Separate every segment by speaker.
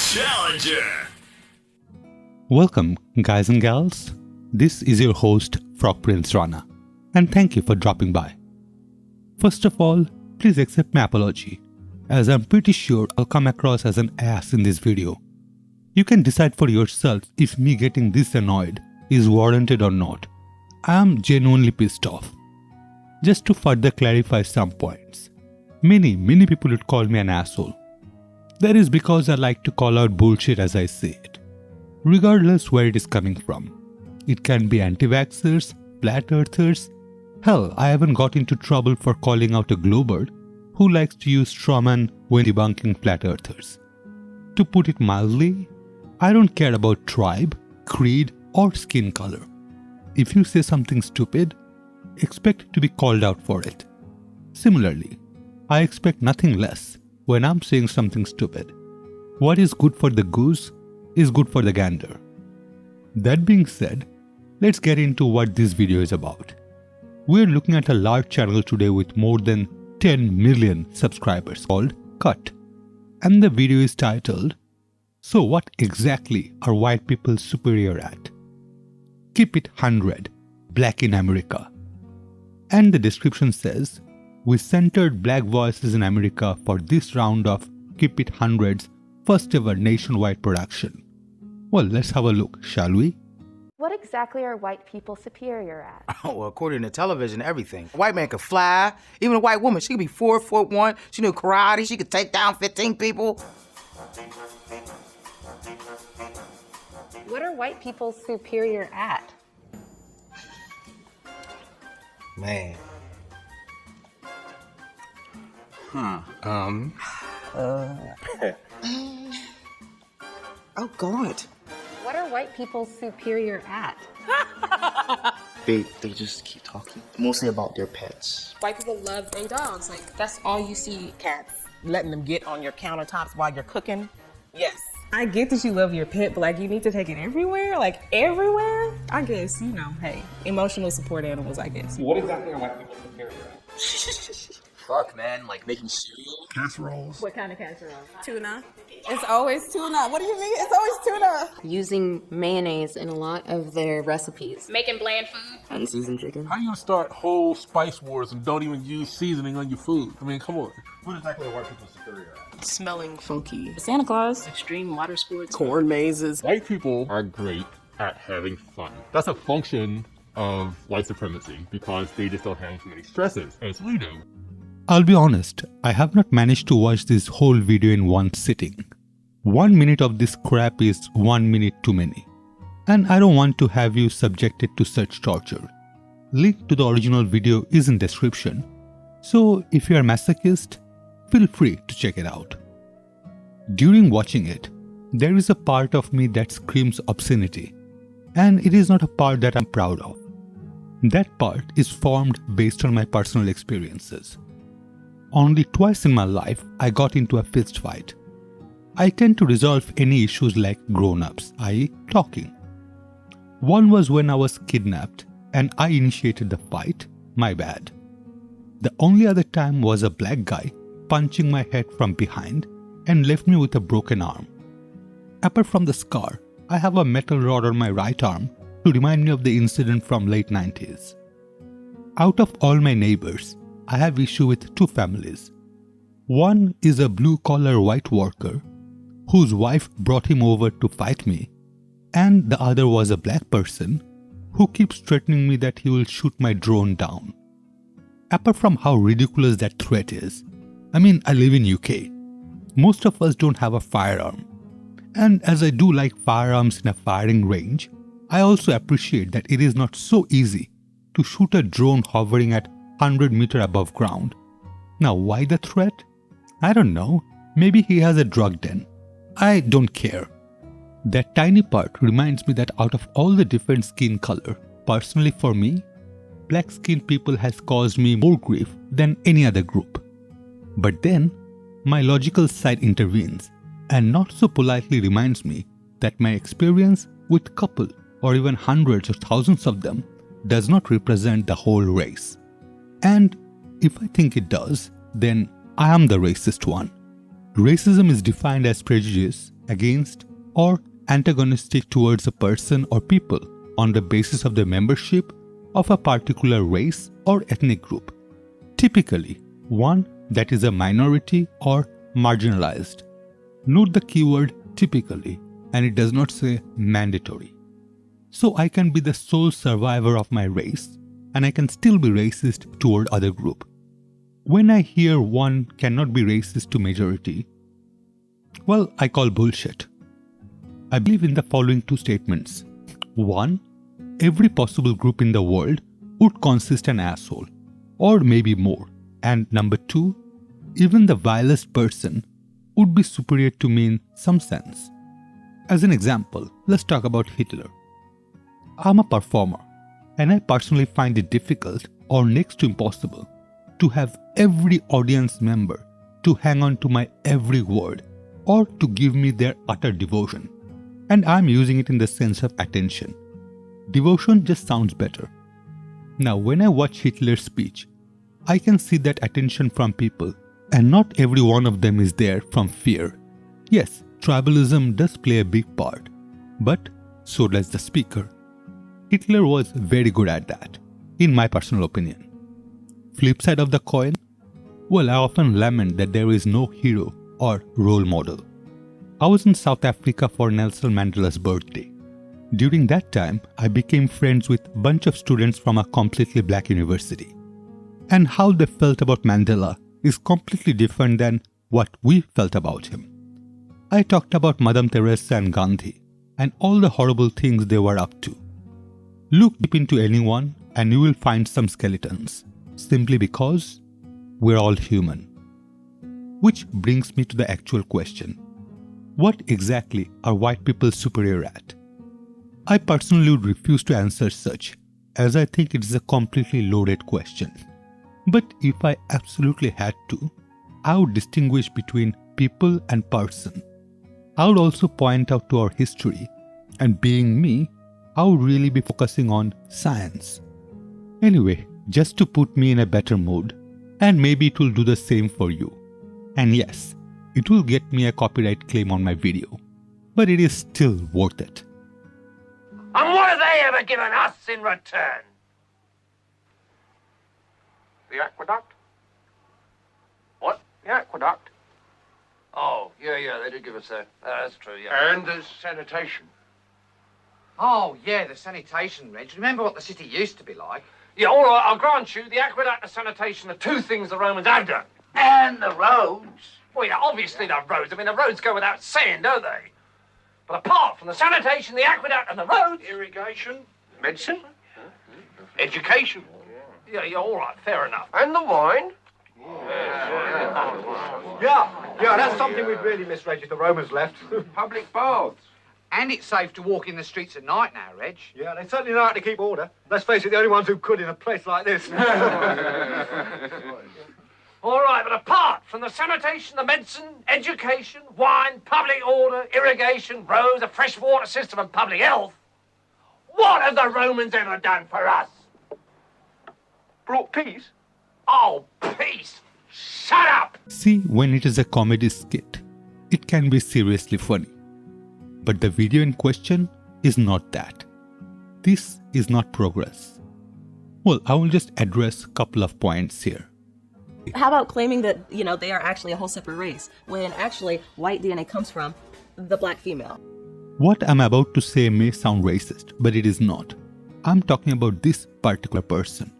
Speaker 1: Challenger.
Speaker 2: Welcome, guys and gals. This is your host, Frog Prince Rana, and thank you for dropping by. First of all, please accept my apology, as I'm pretty sure I'll come across as an ass in this video. You can decide for yourself if me getting this annoyed is warranted or not. I am genuinely pissed off. Just to further clarify some points, many people would call me an asshole. That is because I like to call out bullshit as I say it, regardless where it is coming from. It can be anti-vaxxers, flat earthers. Hell, I haven't got into trouble for calling out a globard who likes to use strawman when debunking flat earthers. To put it mildly, I don't care about tribe, creed, or skin color. If you say something stupid, expect to be called out for it. Similarly, I expect nothing less when I'm saying something stupid. What is good for the goose is good for the gander. That being said, let's get into what this video is about. We're looking at a large channel today with more than 10 million subscribers called Cut. And the video is titled, "So what exactly are white people superior at? Keep it 100, Black in America." And the description says, "We centered black voices in America for this round of Keep It 100's first ever nationwide production." Well, let's have a look, shall we?
Speaker 3: What exactly are white people superior at?
Speaker 4: Oh, well, according to television, everything. A white man could fly. Even a white woman, she could be 4'1". She knew karate. She could take down 15 people.
Speaker 3: What are white people superior at?
Speaker 4: Man. Oh, God.
Speaker 3: What are white people superior at?
Speaker 5: They just keep talking. Mostly about their pets.
Speaker 6: White people love their dogs. Like, that's all you see. Cats. Letting them get on your countertops while you're cooking. Yes. I get that you love your pet, but like, you need to take it everywhere? Like, everywhere? I guess, hey, emotional support animals, I guess.
Speaker 7: What exactly are white people superior at?
Speaker 5: Fuck, man, like making cereal.
Speaker 7: Casseroles.
Speaker 6: What kind of casserole? Tuna. It's always tuna. What do you mean? It's always tuna.
Speaker 8: Using mayonnaise in a lot of their recipes.
Speaker 6: Making bland food.
Speaker 5: Unseasoned chicken.
Speaker 7: How do you start whole spice wars and don't even use seasoning on your food? I mean, come on. What exactly are white people superior at?
Speaker 6: Smelling funky.
Speaker 8: Santa Claus.
Speaker 6: Extreme water sports. Corn mazes.
Speaker 7: White people are great at having fun. That's a function of white supremacy because they just don't have so many stresses as we do.
Speaker 2: I'll be honest, I have not managed to watch this whole video in one sitting. 1 minute of this crap is 1 minute too many. And I don't want to have you subjected to such torture. Link to the original video is in description. So if you are a masochist, feel free to check it out. During watching it, there is a part of me that screams obscenity. And it is not a part that I'm proud of. That part is formed based on my personal experiences. Only twice in my life I got into a fist fight. I tend to resolve any issues like grown-ups, i.e. talking. One was when I was kidnapped and I initiated the fight, my bad. The only other time was a black guy punching my head from behind and left me with a broken arm. Apart from the scar, I have a metal rod on my right arm to remind me of the incident from late 90s. Out of all my neighbors, I have issue with two families. One is a blue-collar white worker whose wife brought him over to fight me, and the other was a black person who keeps threatening me that he will shoot my drone down. Apart from how ridiculous that threat is, I mean, I live in UK. Most of us don't have a firearm. And as I do like firearms in a firing range, I also appreciate that it is not so easy to shoot a drone hovering at 100 meters above ground. Now, why the threat? I don't know. Maybe he has a drug den. I don't care. That tiny part reminds me that out of all the different skin color, personally for me, black skinned people has caused me more grief than any other group. But then, my logical side intervenes and not so politely reminds me that my experience with couple or even hundreds or thousands of them does not represent the whole race. And if I think it does, then I am the racist one. Racism is defined as prejudice against, or antagonistic towards a person or people on the basis of the membership of a particular race or ethnic group, typically one that is a minority or marginalized. Note the keyword typically, and it does not say mandatory. So I can be the sole survivor of my race, and I can still be racist toward other group. When I hear one cannot be racist to majority, well, I call bullshit. I believe in the following two statements. 1. Every possible group in the world would consist an asshole, or maybe more. And number 2, even the vilest person would be superior to me in some sense. As an example, let's talk about Hitler. I'm a performer, and I personally find it difficult or next to impossible to have every audience member to hang on to my every word or to give me their utter devotion. And I'm using it in the sense of attention. Devotion just sounds better. Now, when I watch Hitler's speech, I can see that attention from people, and not every one of them is there from fear. Yes, tribalism does play a big part, but so does the speaker. Hitler was very good at that, in my personal opinion. Flip side of the coin? Well, I often lament that there is no hero or role model. I was in South Africa for Nelson Mandela's birthday. During that time, I became friends with a bunch of students from a completely black university. And how they felt about Mandela is completely different than what we felt about him. I talked about Madame Teresa and Gandhi and all the horrible things they were up to. Look deep into anyone and you will find some skeletons, simply because we're all human. Which brings me to the actual question. What exactly are white people superior at? I personally would refuse to answer such, as I think it is a completely loaded question. But if I absolutely had to, I would distinguish between people and person. I would also point out to our history, and being me, I would really be focusing on science. Anyway, just to put me in a better mood, and maybe it will do the same for you. And yes, it will get me a copyright claim on my video, but it is still worth it.
Speaker 1: And what have they ever given us in return? The aqueduct? What? The aqueduct? Oh, yeah, they did give us that. That's true, yeah.
Speaker 9: And the sanitation.
Speaker 10: Oh, yeah, the sanitation, Reg. Remember what the city used to be like?
Speaker 1: Yeah, all right, I'll grant you, the aqueduct and sanitation are two things the Romans have done.
Speaker 9: And the roads.
Speaker 1: Well, yeah, obviously the roads. I mean, the roads go without saying, don't they? But apart from the sanitation, the aqueduct and the roads...
Speaker 9: Irrigation. Medicine. Education.
Speaker 1: Yeah, all right, fair enough.
Speaker 9: And the wine.
Speaker 10: Yeah, that's something we'd really miss, Reg, if the Romans left.
Speaker 9: Public baths.
Speaker 10: And it's safe to walk in the streets at night now, Reg.
Speaker 11: Yeah, they certainly know how to keep order. Let's face it, the only ones who could in a place like this.
Speaker 1: All right, but apart from the sanitation, the medicine, education, wine, public order, irrigation, roads, a fresh water system and public health, what have the Romans ever done for us?
Speaker 9: Brought peace.
Speaker 1: Oh, peace! Shut up!
Speaker 2: See, when it is a comedy skit, it can be seriously funny. But the video in question is not that. This is not progress. Well, I will just address a couple of points here.
Speaker 12: How about claiming that, they are actually a whole separate race, when actually white DNA comes from the black female?
Speaker 2: What I'm about to say may sound racist, but it is not. I'm talking about this particular person.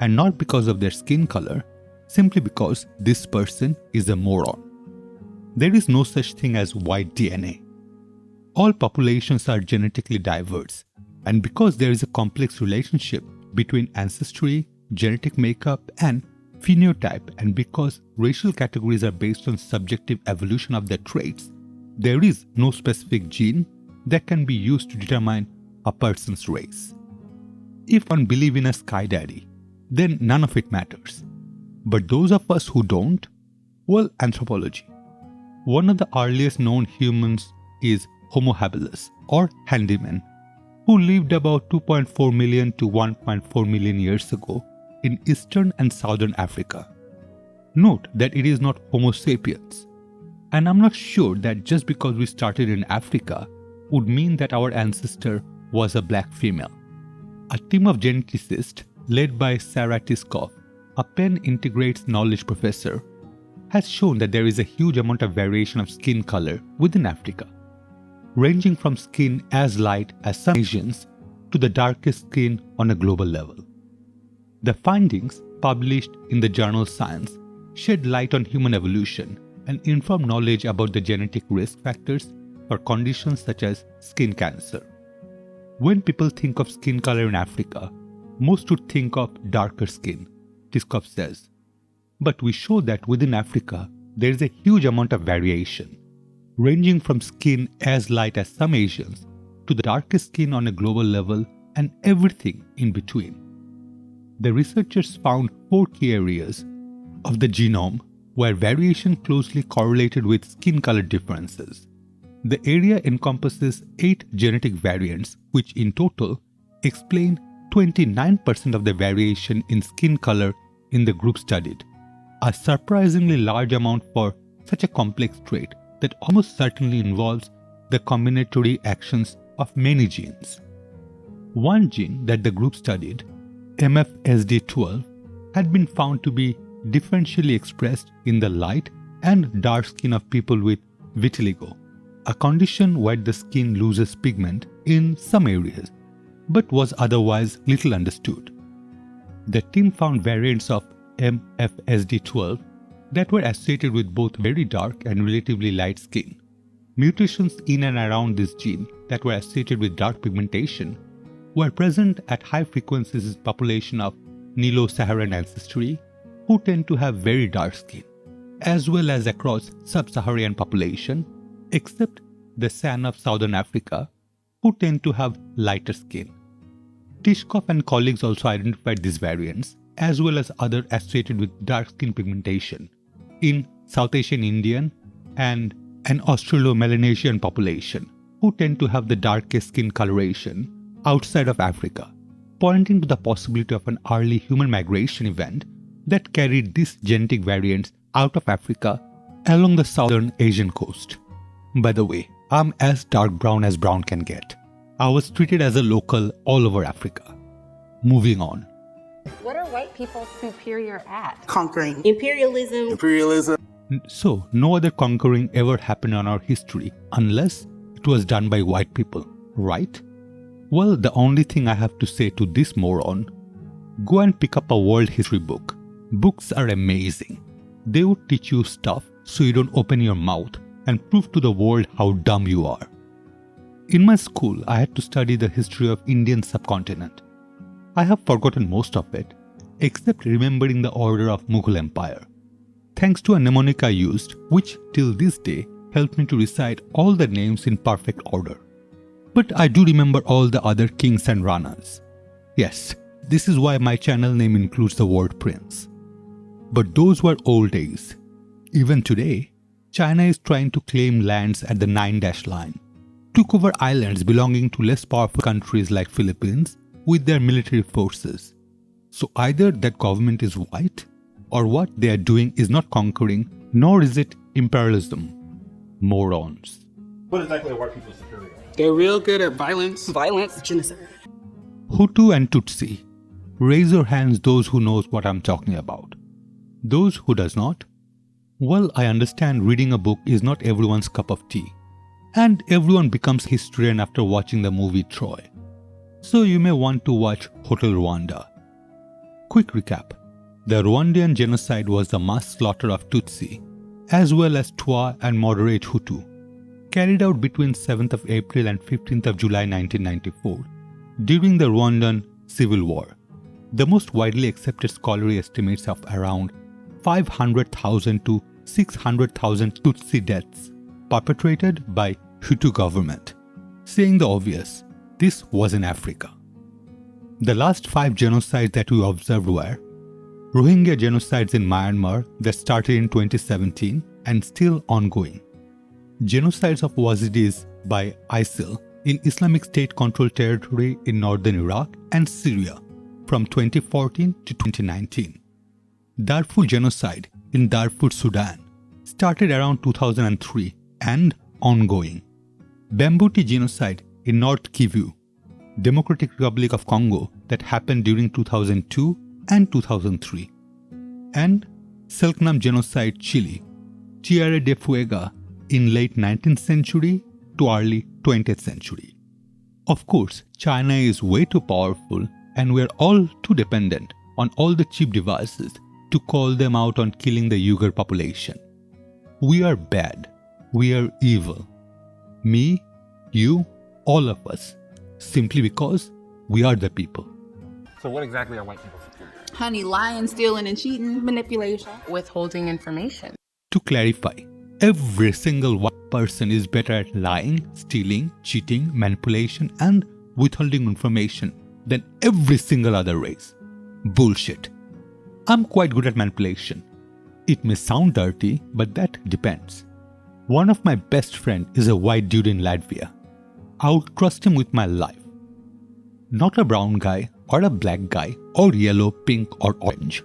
Speaker 2: And not because of their skin color, simply because this person is a moron. There is no such thing as white DNA. All populations are genetically diverse, and because there is a complex relationship between ancestry, genetic makeup, and phenotype, and because racial categories are based on subjective evolution of their traits, there is no specific gene that can be used to determine a person's race. If one believes in a sky daddy, then none of it matters. But those of us who don't, well, anthropology. One of the earliest known humans is Homo habilis, or handyman, who lived about 2.4 million to 1.4 million years ago in eastern and southern Africa. Note that it is not Homo sapiens. And I'm not sure that just because we started in Africa would mean that our ancestor was a black female. A team of geneticists led by Sarah Tiskoff, a Penn Integrates Knowledge professor, has shown that there is a huge amount of variation of skin color within Africa, ranging from skin as light as some Asians to the darkest skin on a global level. The findings, published in the journal Science, shed light on human evolution and inform knowledge about the genetic risk factors for conditions such as skin cancer. When people think of skin color in Africa, most would think of darker skin, Tiskoff says. But we show that within Africa, there is a huge amount of variation, ranging from skin as light as some Asians to the darkest skin on a global level and everything in between. The researchers found 4 key areas of the genome where variation closely correlated with skin color differences. The area encompasses 8 genetic variants, which in total explain 29% of the variation in skin color in the group studied, a surprisingly large amount for such a complex trait that almost certainly involves the combinatory actions of many genes. One gene that the group studied, MFSD12, had been found to be differentially expressed in the light and dark skin of people with vitiligo, a condition where the skin loses pigment in some areas, but was otherwise little understood. The team found variants of MFSD12 that were associated with both very dark and relatively light skin. Mutations in and around this gene that were associated with dark pigmentation were present at high frequencies in population of Nilo-Saharan ancestry who tend to have very dark skin, as well as across sub-Saharan population, except the San of Southern Africa, who tend to have lighter skin. Tiskoff and colleagues also identified these variants, as well as other associated with dark skin pigmentation in South Asian Indian and an Australo-Melanesian population, who tend to have the darkest skin coloration outside of Africa, pointing to the possibility of an early human migration event that carried these genetic variants out of Africa along the southern Asian coast. By the way, I'm as dark brown as brown can get. I was treated as a local all over Africa. Moving on.
Speaker 3: What are white people superior at?
Speaker 6: Conquering. Imperialism.
Speaker 2: So, no other conquering ever happened in our history unless it was done by white people, right? Well, the only thing I have to say to this moron, go and pick up a world history book. Books are amazing. They would teach you stuff so you don't open your mouth and prove to the world how dumb you are. In my school, I had to study the history of Indian subcontinent. I have forgotten most of it, except remembering the order of Mughal Empire. Thanks to a mnemonic I used, which till this day helped me to recite all the names in perfect order. But I do remember all the other kings and ranas. Yes, this is why my channel name includes the word prince. But those were old days. Even today, China is trying to claim lands at the 9-dash line, took over islands belonging to less powerful countries like Philippines with their military forces. So either that government is white, or what they are doing is not conquering, nor is it imperialism. Morons.
Speaker 7: What exactly are white people superior?
Speaker 13: They're real good at violence.
Speaker 6: Genocide.
Speaker 2: Hutu and Tutsi. Raise your hands those who knows what I'm talking about. Those who does not? Well, I understand reading a book is not everyone's cup of tea. And everyone becomes historian after watching the movie Troy. So you may want to watch Hotel Rwanda. Quick recap. The Rwandan genocide was the mass slaughter of Tutsi, as well as Twa and moderate Hutu, carried out between 7th of April and 15th of July 1994, during the Rwandan Civil War. The most widely accepted scholarly estimates of around 500,000 to 600,000 Tutsi deaths perpetrated by Hutu government. Saying the obvious, this was in Africa. The last 5 genocides that we observed were Rohingya genocides in Myanmar that started in 2017 and still ongoing, genocides of Yazidis by ISIL in Islamic State-controlled territory in northern Iraq and Syria from 2014 to 2019, Darfur genocide in Darfur, Sudan started around 2003 and ongoing. Bambuti genocide in North Kivu, Democratic Republic of Congo, that happened during 2002 and 2003. And Selknam genocide Chile, Tierra de Fuego, in late 19th century to early 20th century. Of course, China is way too powerful and we're all too dependent on all the cheap devices to call them out on killing the Uyghur population. We are bad. We are evil. Me, you, all of us. Simply because we are the people.
Speaker 7: So what exactly are white people superior?
Speaker 14: Honey, lying, stealing, and cheating.
Speaker 6: Manipulation. Withholding information.
Speaker 2: To clarify, every single white person is better at lying, stealing, cheating, manipulation, and withholding information than every single other race. Bullshit. I'm quite good at manipulation. It may sound dirty, but that depends. One of my best friends is a white dude in Latvia. I would trust him with my life. Not a brown guy, or a black guy, or yellow, pink, or orange.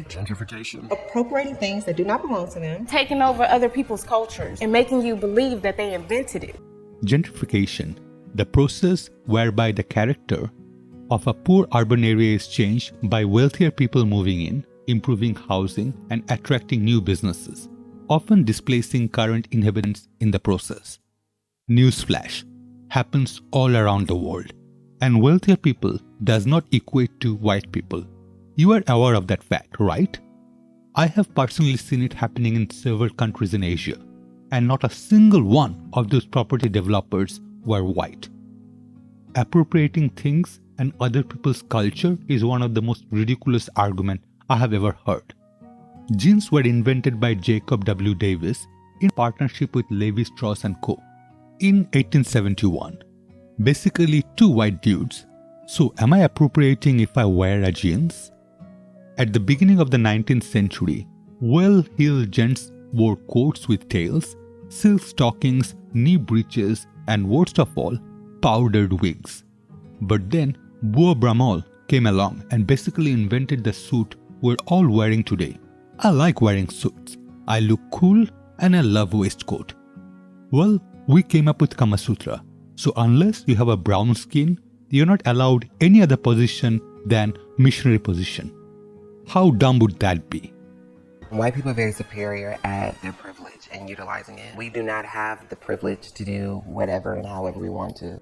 Speaker 7: Gentrification.
Speaker 6: Appropriating things that do not belong to them. Taking over other people's cultures and making you believe that they invented it.
Speaker 2: Gentrification, the process whereby the character of a poor urban area is changed by wealthier people moving in, improving housing, and attracting new businesses, often displacing current inhabitants in the process. Newsflash, happens all around the world, and wealthier people does not equate to white people. You are aware of that fact, right? I have personally seen it happening in several countries in Asia, and not a single one of those property developers were white. Appropriating things and other people's culture is one of the most ridiculous arguments I have ever heard. Jeans were invented by Jacob W. Davis in partnership with Levi Strauss & Co. in 1871. Basically two white dudes. So am I appropriating if I wear a jeans? At the beginning of the 19th century, well-heeled gents wore coats with tails, silk stockings, knee breeches, and worst of all, powdered wigs. But then Beau Brummel came along and basically invented the suit we're all wearing today. I like wearing suits. I look cool and I love waistcoat. Well, we came up with Kama Sutra. So unless you have a brown skin, you're not allowed any other position than missionary position. How dumb would that be?
Speaker 15: White people are very superior at their privilege and utilizing it. We do not have the privilege to do whatever and however we want to.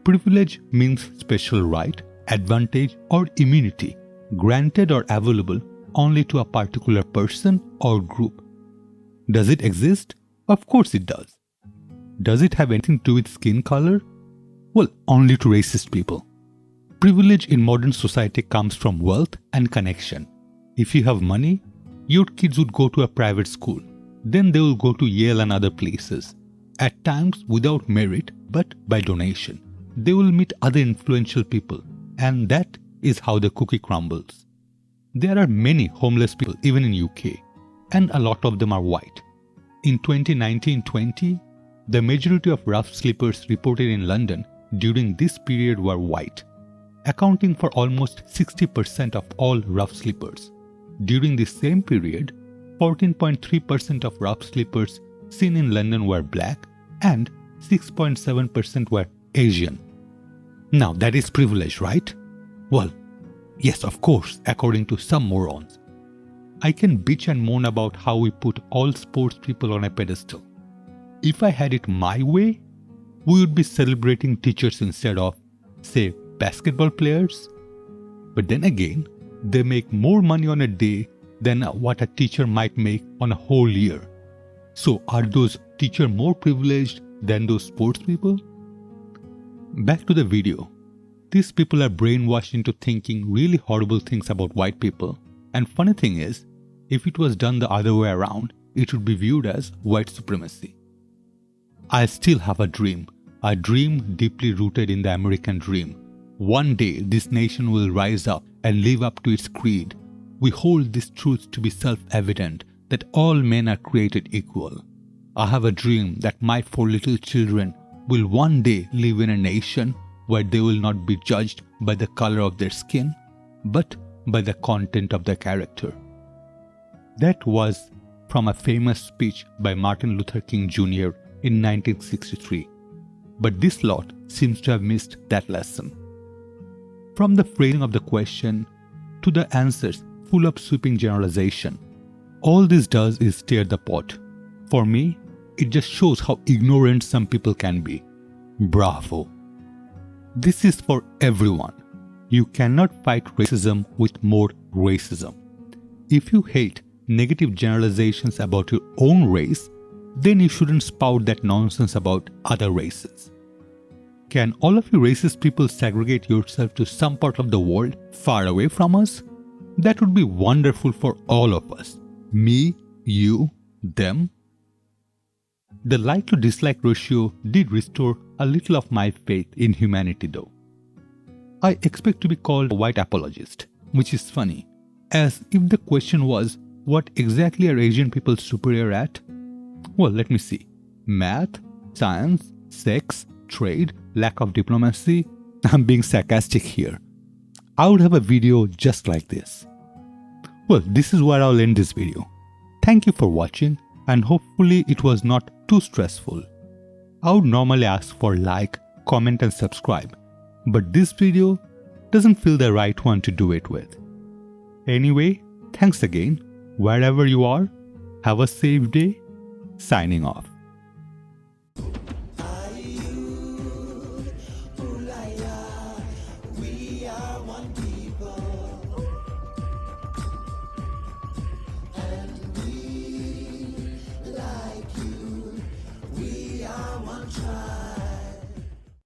Speaker 2: Privilege means special right, advantage, or immunity, granted or available only to a particular person or group. Does it exist? Of course it does. Does it have anything to do with skin color? Well, only to racist people. Privilege in modern society comes from wealth and connection. If you have money, your kids would go to a private school. Then they will go to Yale and other places. At times without merit, but by donation. They will meet other influential people. And that is how the cookie crumbles. There are many homeless people even in UK. And a lot of them are white. In 2019-20, the majority of rough sleepers reported in London during this period were white, accounting for almost 60% of all rough sleepers. During the same period, 14.3% of rough sleepers seen in London were black and 6.7% were Asian. Now that is privilege, right? Well, yes, of course, according to some morons. I can bitch and moan about how we put all sports people on a pedestal. If I had it my way, we would be celebrating teachers instead of, say, basketball players. But then again, they make more money on a day than what a teacher might make on a whole year. So are those teachers more privileged than those sports people? Back to the video. These people are brainwashed into thinking really horrible things about white people. And funny thing is, if it was done the other way around, it would be viewed as white supremacy. I still have a dream deeply rooted in the American dream. One day this nation will rise up and live up to its creed. We hold this truth to be self-evident that all men are created equal. I have a dream that my 4 little children will one day live in a nation where they will not be judged by the color of their skin, but by the content of their character. That was from a famous speech by Martin Luther King Jr. in 1963. But this lot seems to have missed that lesson. From the phrasing of the question to the answers full of sweeping generalization, all this does is stir the pot. For me, it just shows how ignorant some people can be. Bravo! This is for everyone. You cannot fight racism with more racism. If you hate negative generalizations about your own race, then you shouldn't spout that nonsense about other races. Can all of you racist people segregate yourself to some part of the world far away from us? That would be wonderful for all of us. Me, you, them. The like to dislike ratio did restore a little of my faith in humanity though. I expect to be called a white apologist, which is funny, as if the question was, what exactly are Asian people superior at? Well, let me see. Math, science, sex, trade, lack of diplomacy. I'm being sarcastic here. I would have a video just like this. Well, this is where I'll end this video. Thank you for watching, and hopefully it was not too stressful. I would normally ask for like, comment and subscribe, but this video doesn't feel the right one to do it with. Anyway, thanks again. Wherever you are, have a safe day. Signing off.